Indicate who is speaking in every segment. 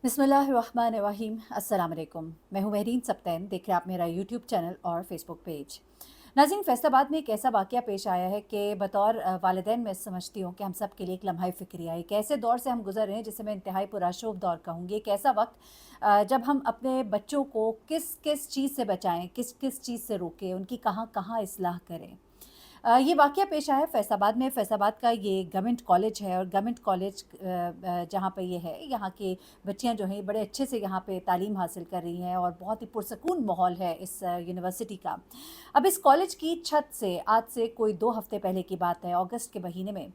Speaker 1: बिस्मिल्लाहिर्रहमानिर्रहीम। अस्सलाम वालेकुम। मैं हूँ महरीन सब्तैन। देख रहे हैं आप मेरा यूट्यूब चैनल और फेसबुक पेज। नाज़रीन, फैसलाबाद में एक ऐसा वाक़या पेश आया है कि बतौर वालिदैन मैं समझती हूँ कि हम सब के लिए एक लम्हा फ़िक्रिया है। एक ऐसे दौर से हम गुज़र रहे हैं जिसे मैं इंतहाई पुरशोभ दौर कहूँगी। एक ऐसा वक्त जब हम अपने बच्चों को किस किस चीज़ से बचाएँ, किस किस चीज़ से रोकें, उनकी कहाँ कहाँ इस्लाह करें। ये वाक़या पेश आया है फैज़ाबाद में। फैज़ाबाद का ये गवर्नमेंट कॉलेज है और गवर्नमेंट कॉलेज जहाँ पे ये है, यहाँ की बच्चियाँ जो हैं बड़े अच्छे से यहाँ पे तालीम हासिल कर रही हैं और बहुत ही पुरसकून माहौल है इस यूनिवर्सिटी का। अब इस कॉलेज की छत से आज से कोई 2 हफ़्ते पहले की बात है, अगस्त के महीने में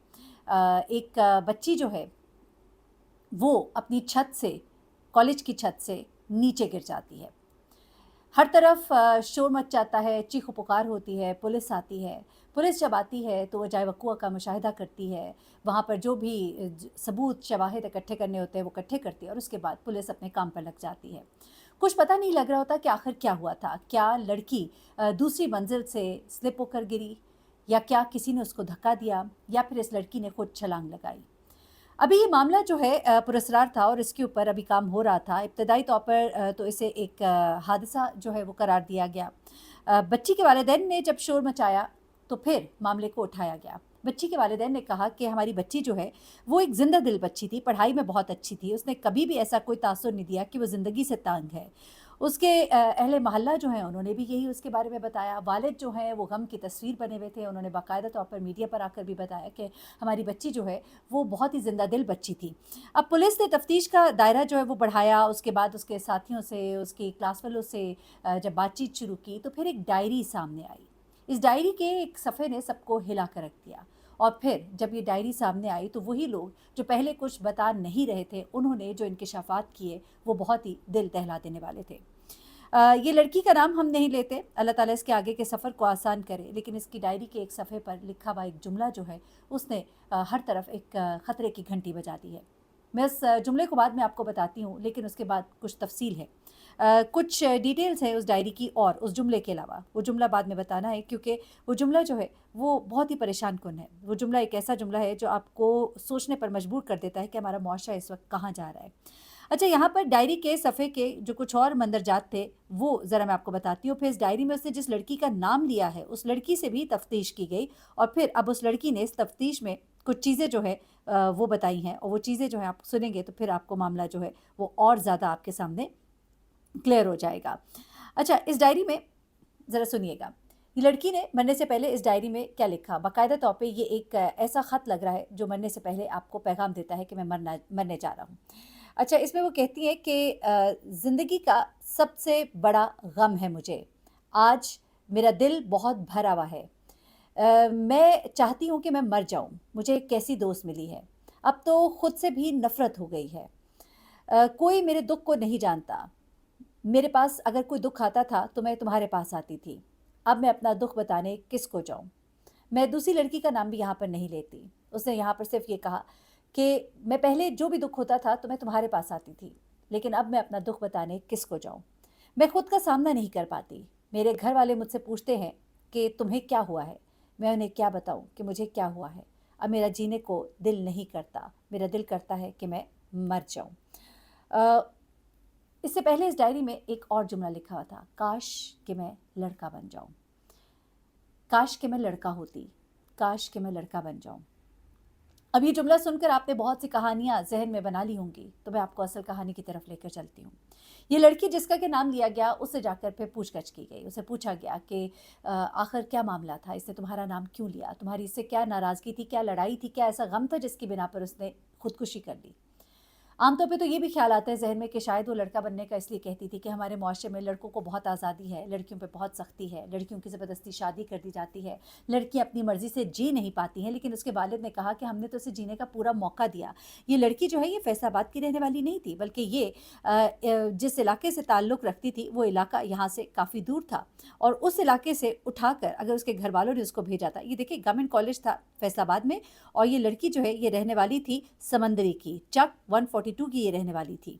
Speaker 1: एक बच्ची जो है वो अपनी छत से, कॉलेज की छत से नीचे गिर जाती है। हर तरफ शोर मच जाता है, चीख-पुकार होती है, पुलिस आती है। पुलिस जब आती है तो वो जाए वक़ूअ का मुशाहिदा करती है, वहाँ पर जो भी सबूत, शवाहिद इकट्ठे करने होते हैं वो इकट्ठे करती है और उसके बाद पुलिस अपने काम पर लग जाती है। कुछ पता नहीं लग रहा होता कि आखिर क्या हुआ था? क्या लड़की दूसरी मंज़िल से स्लिप होकर गिरी या क्या किसी ने उसको धक्का दिया या फिर इस लड़की ने खुद छलांग लगाई? अभी ये मामला जो है पुरस्रार था और इसके ऊपर अभी काम हो रहा था। इब्तदाई तौर पर तो इसे एक हादसा जो है वो करार दिया गया। बच्ची के वालिदैन ने जब शोर मचाया तो फिर मामले को उठाया गया। बच्ची के वालिदैन ने कहा कि हमारी बच्ची जो है वो एक ज़िंदा दिल बच्ची थी, पढ़ाई में बहुत अच्छी थी। उसने कभी भी ऐसा कोई तासुर नहीं दिया कि वो ज़िंदगी से तंग है। उसके अहले मोहल्ला जो हैं उन्होंने भी यही उसके बारे में बताया। वालिद जो हैं वो गम की तस्वीर बने हुए थे। उन्होंने बाकायदा तौर पर मीडिया पर आकर भी बताया कि हमारी बच्ची जो है वो बहुत ही ज़िंदा दिल बच्ची थी। अब पुलिस ने तफ्तीश का दायरा जो है वो बढ़ाया, उसके बाद उसके साथियों से, उसकी क्लास फेलो से जब बातचीत शुरू की तो फिर एक डायरी सामने आई। इस डायरी के एक सफ़े ने सबको हिला कर रख दिया और फिर जब ये डायरी सामने आई तो वही लोग जो पहले कुछ बता नहीं रहे थे, उन्होंने जो इंकशाफ़ात किए वो बहुत ही दिल दहला देने वाले थे। ये लड़की का नाम हम नहीं लेते, अल्लाह ताला इसके आगे के सफ़र को आसान करे, लेकिन इसकी डायरी के एक सफ़े पर लिखा हुआ एक जुमला जो है उसने हर तरफ एक ख़तरे की घंटी बजा दी है। मैं इस जुमले को बाद में आपको बताती हूँ, लेकिन उसके बाद कुछ तफ़सील है। कुछ डिटेल्स हैं उस डायरी की और उस जुमले के अलावा। वो जुमला बाद में बताना है क्योंकि वो जुमला जो है वो बहुत ही परेशान कुन है। वो जुमला एक ऐसा जुमला है जो आपको सोचने पर मजबूर कर देता है कि हमारा मुआशरा इस वक़्त कहाँ जा रहा है। अच्छा, यहाँ पर डायरी के सफ़े के जो कुछ और मंदरजात थे, वो ज़रा मैं आपको बताती हूँ। फिर इस डायरी में उसने जिस लड़की का नाम लिया है, उस लड़की से भी तफ़्तीश की गई और फिर अब उस लड़की ने इस तफ़्तीश में कुछ चीज़ें जो है वो बताई हैं और वो चीज़ें जो हैं आप सुनेंगे तो फिर आपको मामला जो है वो और ज़्यादा आपके सामने क्लियर हो जाएगा। अच्छा, इस डायरी में ज़रा सुनिएगा। ये लड़की ने मरने से पहले इस डायरी में क्या लिखा? बाकायदा तौर पे ये एक ऐसा ख़त लग रहा है जो मरने से पहले आपको पैगाम देता है कि मैं मरने जा रहा हूँ। अच्छा, इसमें वो कहती हैं कि ज़िंदगी का सबसे बड़ा गम है मुझे। आज मेरा दिल बहुत भरा हुआ है। मैं चाहती हूँ कि मैं मर जाऊँ। मुझे एक कैसी दोस्त मिली है। अब तो खुद से भी नफ़रत हो गई है। कोई मेरे दुःख को नहीं जानता। मेरे पास अगर कोई दुःख आता था तो मैं तुम्हारे पास आती थी। अब मैं अपना दुःख बताने किसको जाऊँ? मैं दूसरी लड़की का नाम भी यहाँ पर नहीं लेती। उसने यहाँ पर सिर्फ़ ये कहा कि मैं पहले जो भी दुःख होता था तो मैं तुम्हारे पास आती थी, लेकिन अब मैं अपना दुःख बताने किसको जाऊँ? मैं खुद का सामना नहीं कर पाती। मेरे घर वाले मुझसे पूछते हैं कि तुम्हें क्या हुआ है? मैं उन्हें क्या बताऊँ कि मुझे क्या हुआ है? अब मेरा जीने को दिल नहीं करता। मेरा दिल करता है कि मैं मर जाऊँ। अ, इससे पहले इस डायरी में एक और जुमला लिखा हुआ था, काश कि मैं लड़का बन जाऊँ। काश कि मैं लड़का होती, काश कि मैं लड़का बन जाऊँ। अब ये जुमला सुनकर आपने बहुत सी कहानियाँ ज़हन में बना ली होंगी, तो मैं आपको असल कहानी की तरफ लेकर चलती हूँ। ये लड़की जिसका कि नाम लिया गया, उससे जाकर फिर पूछगछ की गई। उसे पूछा गया कि आखिर क्या मामला था? इसने तुम्हारा नाम क्यों लिया? तुम्हारी इससे क्या नाराज़गी थी? क्या लड़ाई थी? क्या ऐसा गम था जिसकी बिना पर उसने खुदकुशी कर ली? आमतौर पे तो ये भी ख्याल आता है ज़हन में कि शायद वो लड़का बनने का इसलिए कहती थी कि हमारे मुआशरे में लड़कों को बहुत आज़ादी है, लड़कियों पे बहुत सख्ती है, लड़कियों की ज़बरदस्ती शादी कर दी जाती है, लड़कियाँ अपनी मर्ज़ी से जी नहीं पाती हैं। लेकिन उसके वालिद ने कहा कि हमने तो उसे जीने का पूरा मौका दिया। ये लड़की जो है ये फैज़ाबाद की रहने वाली नहीं थी, बल्कि ये जिस इलाके से ताल्लुक़ रखती थी वो इलाका यहाँ से काफ़ी दूर था और उस इलाके से उठाकर अगर उसके घर वालों ने उसको भेजा था। ये देखिए गवर्नमेंट कॉलेज था फैज़लाबाद में और ये लड़की जो है ये रहने वाली थी समंदरी की, चक 142 की ये रहने वाली थी।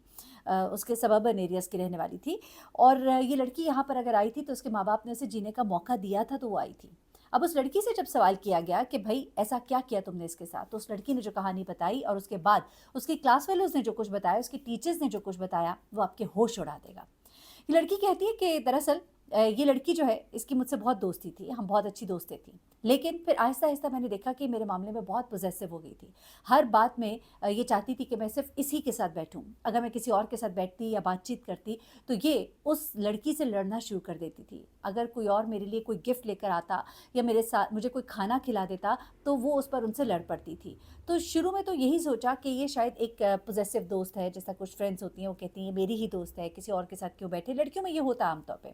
Speaker 1: उसके सबर्बन एरियाज़ की रहने वाली थी और ये लड़की यहाँ पर अगर आई थी तो उसके माँ-बाप ने उसे जीने का मौका दिया था तो वो आई थी। अब उस लड़की से जब सवाल किया गया कि भाई ऐसा क्या किया तुमने इसके साथ, तो उस लड़की ने जो कहानी बताई और उसके बाद उसकी क्लास फेलोज़ ने जो कुछ बताया, उसकी टीचर्स ने जो कुछ बताया, वो आपके होश उड़ा देगा। ये लड़की कहती है कि दरअसल ये लड़की जो है इसकी मुझसे बहुत दोस्ती थी, हम बहुत अच्छी दोस्तें थीं। लेकिन फिर आहिस्ता-आहिस्ता मैंने देखा कि मेरे मामले में बहुत पॉसेसिव हो गई थी। हर बात में ये चाहती थी कि मैं सिर्फ़ इसी के साथ बैठूँ। अगर मैं किसी और के साथ बैठती या बातचीत करती तो ये उस लड़की से लड़ना शुरू कर देती थी। अगर कोई और मेरे लिए कोई गिफ्ट लेकर आता या मेरे साथ मुझे कोई खाना खिला देता तो वो उस पर उनसे लड़ पड़ती थी। तो शुरू में तो यही सोचा कि ये शायद एक पॉसेसिव दोस्त है, जैसा कुछ फ्रेंड्स होती हैं वो कहती हैं मेरी ही दोस्त है, किसी और के साथ क्यों बैठे। लड़कियों में ये होता है आमतौर पे।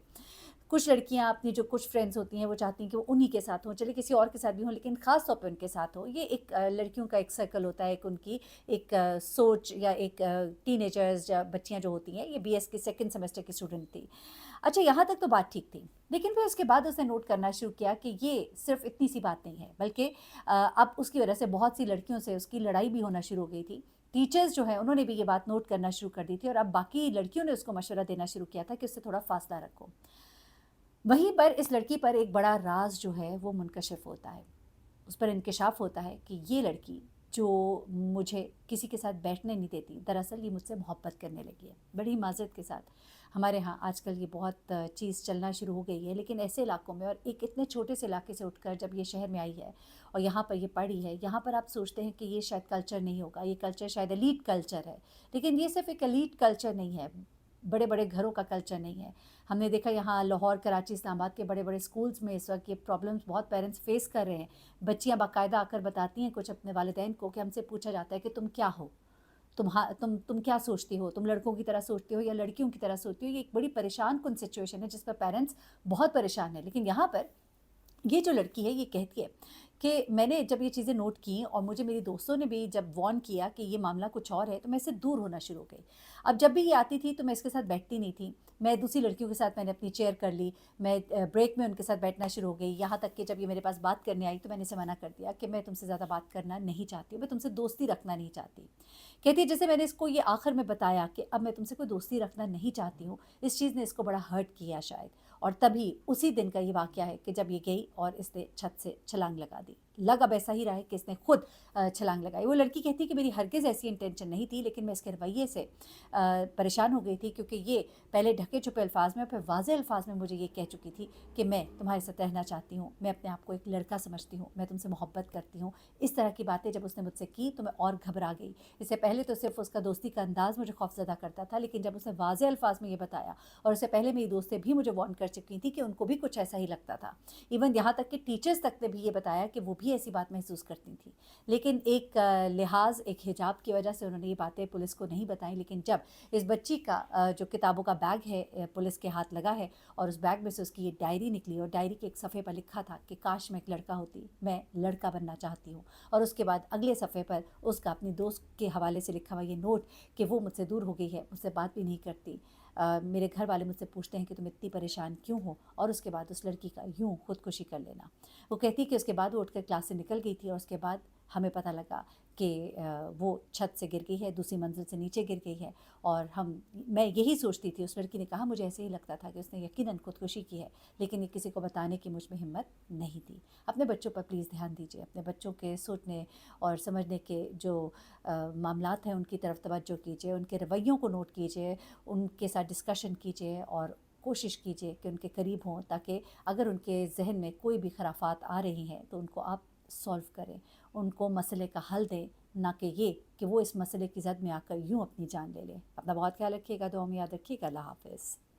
Speaker 1: कुछ लड़कियां अपनी जो कुछ फ्रेंड्स होती हैं वो चाहती हैं कि वो उन्हीं के साथ हों, चलिए किसी और के साथ भी हों लेकिन ख़ास तौर पे उनके साथ हो। ये एक लड़कियों का एक सर्कल होता है, एक उनकी एक सोच या एक टीनेजर्स या बच्चियां जो होती हैं। ये बीएस की सेकंड सेमेस्टर की स्टूडेंट थी। अच्छा, यहाँ तक तो बात ठीक थी, लेकिन फिर उसके बाद उसने नोट करना शुरू किया कि ये सिर्फ इतनी सी बात नहीं है, बल्कि अब उसकी वजह से बहुत सी लड़कियों से उसकी लड़ाई भी होना शुरू हो गई थी। टीचर्स जो हैं उन्होंने भी ये बात नोट करना शुरू कर दी थी और अब बाकी लड़कियों ने उसको मशवरा देना शुरू किया था कि उससे थोड़ा फासला रखो। वहीं पर इस लड़की पर एक बड़ा राज जो है वो मुनकशिफ होता है। उस पर इंकशाफ होता है कि ये लड़की जो मुझे किसी के साथ बैठने नहीं देती, दरअसल ये मुझसे मोहब्बत करने लगी है। बड़ी माज़रत के साथ, हमारे यहाँ आजकल ये बहुत चीज़ चलना शुरू हो गई है, लेकिन ऐसे इलाकों में और एक इतने छोटे से इलाके से उठकर जब ये शहर में आई है और यहाँ पर ये पढ़ी है, यहाँ पर आप सोचते हैं कि ये शायद कल्चर नहीं होगा, ये कल्चर शायद एलीट कल्चर है। लेकिन ये सिर्फ एक एलीट कल्चर नहीं है, बड़े बड़े घरों का कल्चर नहीं है। हमने देखा यहाँ लाहौर, कराची, इस्लामाबाद के बड़े बड़े स्कूल्स में इस वक्त ये प्रॉब्लम्स बहुत पेरेंट्स फेस कर रहे हैं। बच्चियाँ बाकायदा आकर बताती हैं कुछ अपने वालिदैन को कि हमसे पूछा जाता है कि तुम क्या हो, तुम क्या सोचती हो, तुम लड़कों की तरह सोचती हो या लड़कियों की तरह सोचती हो। ये एक बड़ी परेशान कुन सिचुएशन है जिस पर पेरेंट्स बहुत परेशान हैं। लेकिन यहाँ पर ये जो लड़की है ये कहती है कि मैंने जब ये चीज़ें नोट की और मुझे मेरी दोस्तों ने भी जब वार्न किया कि ये मामला कुछ और है, तो मैं इससे दूर होना शुरू हो गई। अब जब भी ये आती थी तो मैं इसके साथ बैठती नहीं थी, मैं दूसरी लड़कियों के साथ मैंने अपनी चेयर कर ली, मैं ब्रेक में उनके साथ बैठना शुरू हो गई। यहाँ तक कि जब ये मेरे पास बात करने आई तो मैंने इसे मना कर दिया कि मैं तुमसे ज़्यादा बात करना नहीं चाहती हूँ, मैं तुमसे दोस्ती रखना नहीं चाहती। कहती है जैसे मैंने इसको ये आखिर में बताया कि अब मैं तुमसे कोई दोस्ती रखना नहीं चाहती हूँ, इस चीज़ ने इसको बड़ा हर्ट किया शायद। और तभी उसी दिन का ये वाक़या है कि जब ये गई और इसने छत से छलांग लगा दी। लग अब ऐसा ही रहा है कि इसने खुद छलांग लगाई। वो लड़की कहती है कि मेरी हरगिज़ ऐसी इंटेंशन नहीं थी, लेकिन मैं इसके रवैये से परेशान हो गई थी क्योंकि ये पहले ढके छुपे अल्फाज में फिर वाज़ेह अल्फाज में मुझे ये कह चुकी थी कि मैं तुम्हारे साथ रहना चाहती हूँ, मैं अपने आप को एक लड़का समझती हूँ, मैं तुमसे मोहब्बत करती हूँ। इस तरह की बातें जब उसने मुझसे की तो मैं और घबरा गई। इससे पहले तो सिर्फ उसका दोस्ती का अंदाज़ मुझे खौफज़दा करता था, लेकिन जब उसने वाज़ेह अल्फाज में ये बताया और उससे पहले मेरी दोस्तें भी मुझे वार्न कर चुकी थी कि उनको भी कुछ ऐसा ही लगता था। इवन यहाँ तक कि टीचर्स तक ने भी ये बताया कि वो भी ऐसी बात महसूस करती थी। लेकिन एक लिहाज, एक हिजाब की वजह से उन्होंने ये बातें पुलिस को नहीं बताई। लेकिन जब इस बच्ची का जो किताबों का बैग है पुलिस के हाथ लगा है और उस बैग में से उसकी ये डायरी निकली और डायरी के एक सफ़े पर लिखा था कि काश मैं एक लड़का होती, मैं लड़का बनना चाहती हूँ। और उसके बाद अगले सफ़े पर उसका अपनी दोस्त के हवाले से लिखा हुआ ये नोट कि वो मुझसे दूर हो गई है, मुझसे बात भी नहीं करती। मेरे घर वाले मुझसे पूछते हैं कि तुम इतनी परेशान क्यों हो, और उसके बाद उस लड़की का यूँ खुदकुशी कर लेना। वो कहती है कि उसके बाद वो उठकर क्लास से निकल गई थी और उसके बाद हमें पता लगा कि वो छत से गिर गई है, दूसरी मंजिल से नीचे गिर गई है। और मैं यही सोचती थी, उस लड़की ने कहा मुझे ऐसे ही लगता था कि उसने यकीनन खुदकुशी की है, लेकिन ये किसी को बताने की मुझ में हिम्मत नहीं थी। अपने बच्चों पर प्लीज़ ध्यान दीजिए, अपने बच्चों के सोचने और समझने के जो मामलात हैं उनकी तरफ तवज्जो कीजिए, उनके रवैयों को नोट कीजिए, उनके साथ डिस्कशन कीजिए और कोशिश कीजिए कि उनके करीब हों, ताकि अगर उनके जहन में कोई भी खराफात आ रही हैं तो उनको आप सॉल्व करें, उनको मसले का हल दें, ना कि ये कि वो इस मसले की जद में आकर यूँ अपनी जान ले लें। अपना बहुत ख्याल रखिएगा, दुआ में याद रखिएगा। अल्लाह हाफ़िज़।